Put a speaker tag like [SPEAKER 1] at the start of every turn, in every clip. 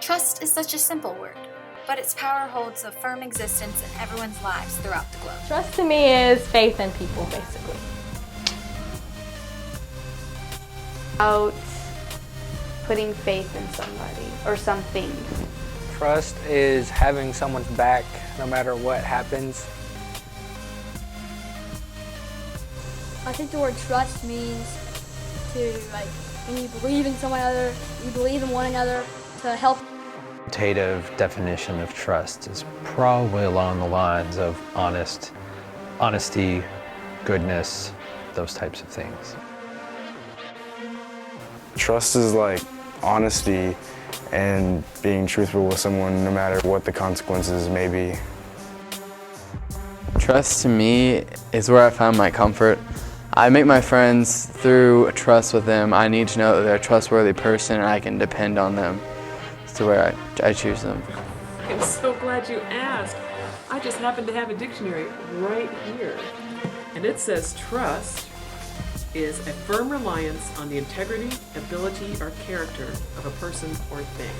[SPEAKER 1] Trust is such a simple word, but its power holds a firm existence in everyone's lives throughout the globe.
[SPEAKER 2] Trust to me is faith in people, basically.
[SPEAKER 3] About putting faith in somebody or something.
[SPEAKER 4] Trust is having someone's back no matter what happens.
[SPEAKER 5] I think the word trust means to, like, when you believe in someone other, you believe in one another to help.
[SPEAKER 6] Quantitative definition of trust is probably along the lines of honesty, goodness, those types of things.
[SPEAKER 7] Trust is like honesty and being truthful with someone no matter what the consequences may be.
[SPEAKER 8] Trust to me is where I find my comfort. I make my friends through trust with them. I need to know that they're a trustworthy person and I can depend on them. It's where I choose them.
[SPEAKER 9] I'm so glad you asked. I just happen to have a dictionary right here. And it says trust is a firm reliance on the integrity, ability, or character of a person or thing.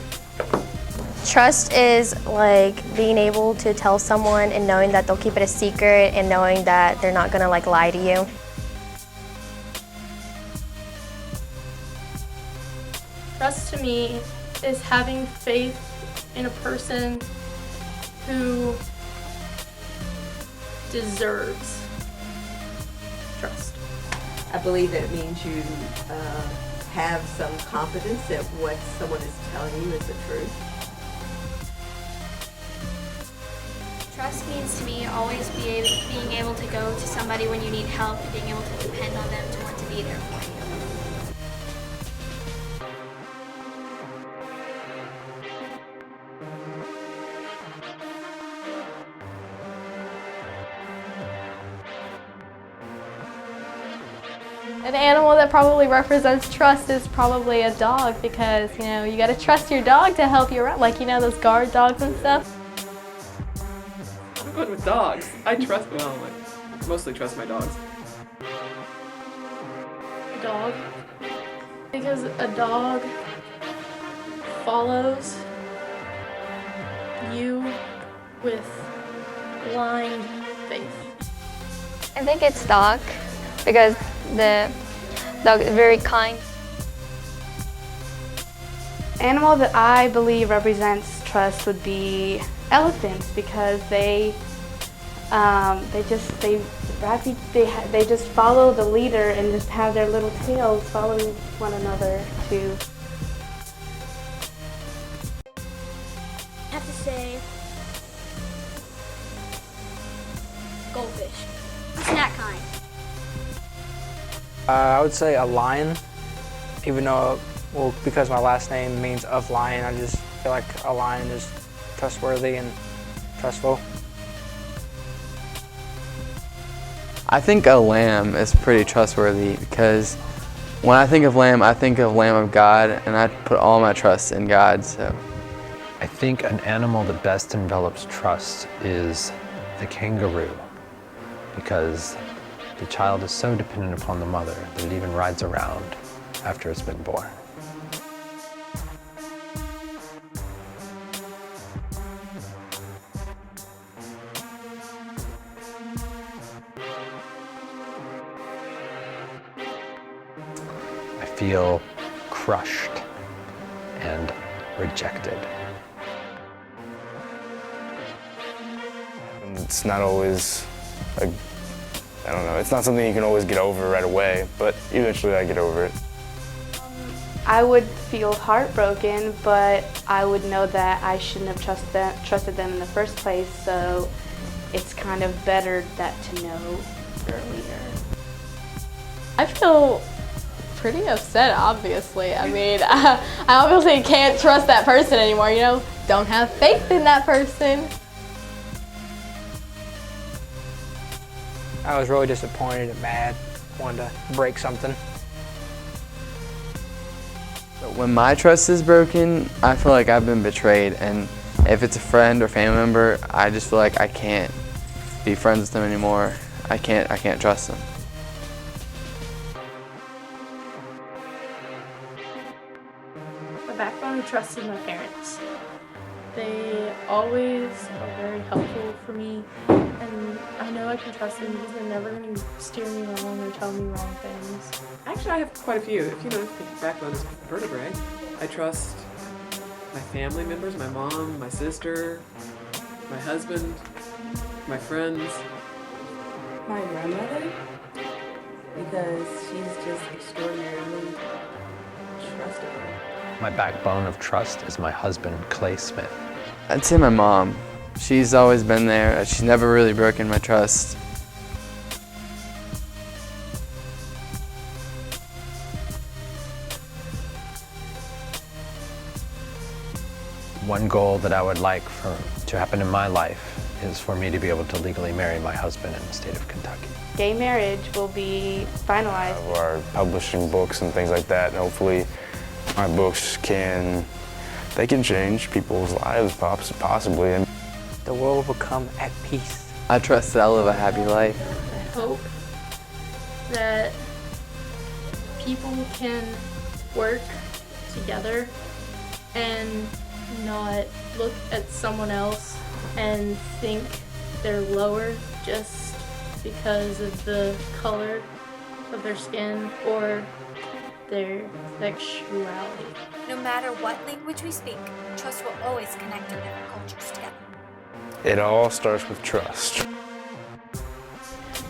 [SPEAKER 10] Trust is like being able to tell someone and knowing that they'll keep it a secret and knowing that they're not gonna like lie to you.
[SPEAKER 11] Trust to me is having faith in a person who deserves trust.
[SPEAKER 12] I believe that it means you have some confidence that what someone is telling you is the truth.
[SPEAKER 1] Trust means to me always being able to go to somebody when you need help, being able to depend on them to want to be there for you.
[SPEAKER 2] An animal that probably represents trust is probably a dog because, you know, you gotta trust your dog to help you around, like, you know, those guard dogs and stuff.
[SPEAKER 9] I'm good with dogs. I mostly trust my dogs.
[SPEAKER 11] A dog. Because a dog follows you with blind faith.
[SPEAKER 10] I think it's dog because the dog is very kind.
[SPEAKER 3] Animal that I believe represents trust would be elephants because they just follow the leader and just have their little tails following one another too.
[SPEAKER 5] I have to say goldfish. Snack kind.
[SPEAKER 4] I would say a lion, even though, well, because my last name means of lion, I just feel like a lion is trustworthy and trustful.
[SPEAKER 8] I think a lamb is pretty trustworthy because when I think of Lamb of God, and I put all my trust in God. So
[SPEAKER 6] I think an animal that best envelops trust is the kangaroo, because the child is so dependent upon the mother that it even rides around after it's been born. I feel crushed and rejected.
[SPEAKER 7] It's not always it's not something you can always get over right away, but eventually I get over it.
[SPEAKER 3] I would feel heartbroken, but I would know that I shouldn't have trusted them in the first place, so it's kind of better to know earlier.
[SPEAKER 2] I feel pretty upset, obviously. I mean, I obviously can't trust that person anymore, you know? Don't have faith in that person.
[SPEAKER 4] I was really disappointed and mad, wanted to break something.
[SPEAKER 8] But when my trust is broken, I feel like I've been betrayed, and if it's a friend or family member, I just feel like I can't be friends with them anymore. I can't trust them.
[SPEAKER 9] The backbone of
[SPEAKER 11] trusted my parents. They always are very helpful for me, and I know I can trust them because they're never going to steer me wrong or tell me wrong things.
[SPEAKER 9] Actually, I have quite a few. If you know, the backbone is vertebrae. I trust my family members, my mom, my sister, my husband, my friends.
[SPEAKER 13] My grandmother, because she's just extraordinarily trustable.
[SPEAKER 6] My backbone of trust is my husband, Clay Smith.
[SPEAKER 8] I'd say my mom. She's always been there. She's never really broken my trust.
[SPEAKER 6] One goal that I would like to happen in my life is for me to be able to legally marry my husband in the state of Kentucky.
[SPEAKER 3] Gay marriage will be finalized.
[SPEAKER 7] We're publishing books and things like that, and hopefully my books can change people's lives, possibly. And
[SPEAKER 4] The world will come at peace.
[SPEAKER 8] I trust that I'll live a happy life.
[SPEAKER 11] I hope that people can work together and not look at someone else and think they're lower just because of the color of their skin or their sexuality.
[SPEAKER 14] No matter what language we speak, trust will always connect our different cultures together.
[SPEAKER 7] it all starts with trust.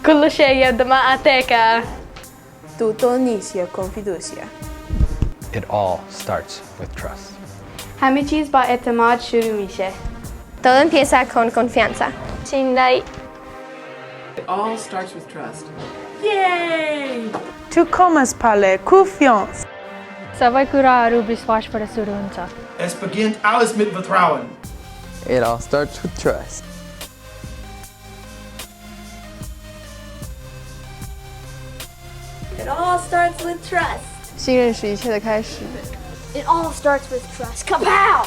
[SPEAKER 2] كل شيء يبدأ مع أعطيك.
[SPEAKER 13] Tutto inizia con fiducia.
[SPEAKER 6] It all starts with trust.
[SPEAKER 3] همه چیز با اعتماد شروع میشه.
[SPEAKER 10] Todo empieza con confianza.
[SPEAKER 2] 신뢰.
[SPEAKER 9] It all starts with trust. Yay!
[SPEAKER 15] Tu kommst Palle, confiance.
[SPEAKER 5] सबै कुराहरू विश्वासबाट सुरु हुन्छ.
[SPEAKER 16] Es beginnt alles mit Vertrauen.
[SPEAKER 8] It all starts with trust.
[SPEAKER 14] It all starts with trust.
[SPEAKER 2] 信任是一切的开始。
[SPEAKER 5] It all starts with trust. Kapow!